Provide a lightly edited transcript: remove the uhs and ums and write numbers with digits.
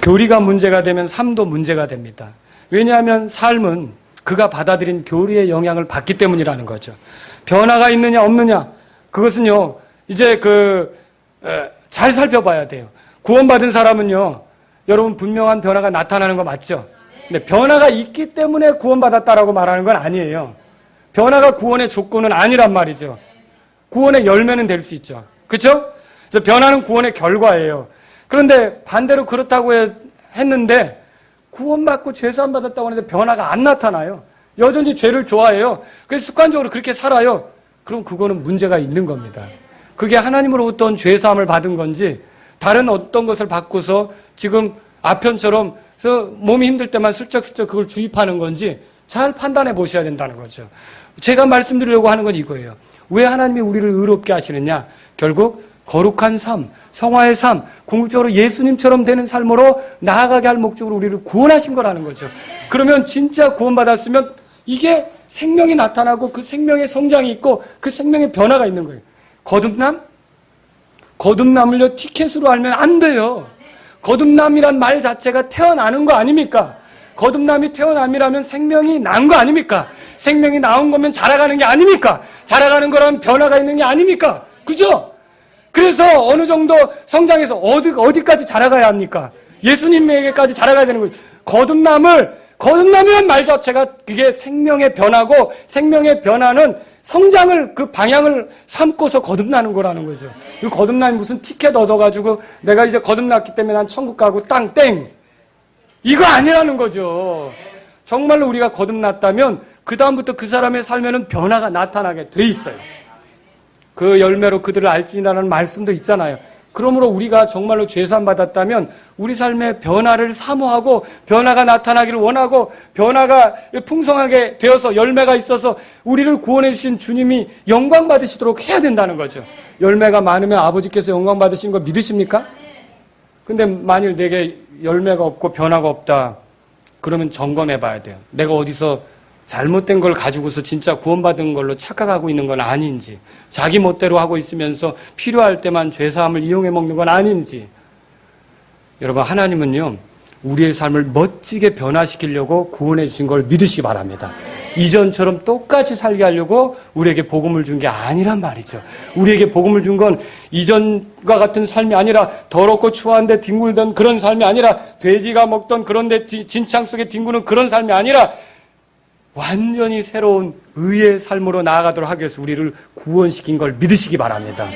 교리가 문제가 되면 삶도 문제가 됩니다. 왜냐하면 삶은 그가 받아들인 교리의 영향을 받기 때문이라는 거죠. 변화가 있느냐 없느냐 그것은요 이제 잘 살펴봐야 돼요. 구원받은 사람은요 여러분 분명한 변화가 나타나는 거 맞죠? 근데 변화가 있기 때문에 구원받았다라고 말하는 건 아니에요. 변화가 구원의 조건은 아니란 말이죠. 구원의 열매는 될 수 있죠. 그렇죠? 그래서 변화는 구원의 결과예요. 그런데 반대로 그렇다고 했는데 구원받고 죄사함 받았다고 하는데 변화가 안 나타나요. 여전히 죄를 좋아해요. 그래서 습관적으로 그렇게 살아요. 그럼 그거는 문제가 있는 겁니다. 그게 하나님으로부터 온 죄사함을 받은 건지 다른 어떤 것을 받고서 지금 아편처럼 몸이 힘들 때만 슬쩍슬쩍 그걸 주입하는 건지 잘 판단해 보셔야 된다는 거죠. 제가 말씀드리려고 하는 건 이거예요. 왜 하나님이 우리를 의롭게 하시느냐? 결국 거룩한 삶, 성화의 삶, 궁극적으로 예수님처럼 되는 삶으로 나아가게 할 목적으로 우리를 구원하신 거라는 거죠. 그러면 진짜 구원받았으면 이게 생명이 나타나고 그 생명의 성장이 있고 그 생명의 변화가 있는 거예요. 거듭남? 거듭남을요 티켓으로 알면 안 돼요. 거듭남이란 말 자체가 태어나는 거 아닙니까? 거듭남이 태어남이라면 생명이 난 거 아닙니까? 생명이 나온 거면 자라가는 게 아닙니까? 자라가는 거라면 변화가 있는 게 아닙니까? 그죠? 그래서 어느 정도 성장해서 어디까지 자라가야 합니까? 예수님에게까지 자라가야 되는 거예요. 거듭남이란 말 자체가 그게 생명의 변화고 생명의 변화는 성장을 그 방향을 삼고서 거듭나는 거라는 거죠. 이 거듭남이 무슨 티켓 얻어가지고 내가 이제 거듭났기 때문에 난 천국 가고 땡 이거 아니라는 거죠. 정말로 우리가 거듭났다면 그 다음부터 그 사람의 삶에는 변화가 나타나게 돼 있어요. 그 열매로 그들을 알지니라는 말씀도 있잖아요. 그러므로 우리가 정말로 죄사함 받았다면 우리 삶의 변화를 사모하고 변화가 나타나기를 원하고 변화가 풍성하게 되어서 열매가 있어서 우리를 구원해 주신 주님이 영광 받으시도록 해야 된다는 거죠. 열매가 많으면 아버지께서 영광 받으신 거 믿으십니까? 근데 만일 내게 열매가 없고 변화가 없다 그러면 점검해 봐야 돼요. 내가 어디서 잘못된 걸 가지고서 진짜 구원받은 걸로 착각하고 있는 건 아닌지, 자기 멋대로 하고 있으면서 필요할 때만 죄사함을 이용해 먹는 건 아닌지. 여러분, 하나님은요 우리의 삶을 멋지게 변화시키려고 구원해 주신 걸 믿으시기 바랍니다. 이전처럼 똑같이 살게 하려고 우리에게 복음을 준 게 아니란 말이죠. 우리에게 복음을 준 건 이전과 같은 삶이 아니라 더럽고 추한데 뒹굴던 그런 삶이 아니라 돼지가 먹던 그런데 진창 속에 뒹구는 그런 삶이 아니라 완전히 새로운 의의 삶으로 나아가도록 하기 위해서 우리를 구원시킨 걸 믿으시기 바랍니다.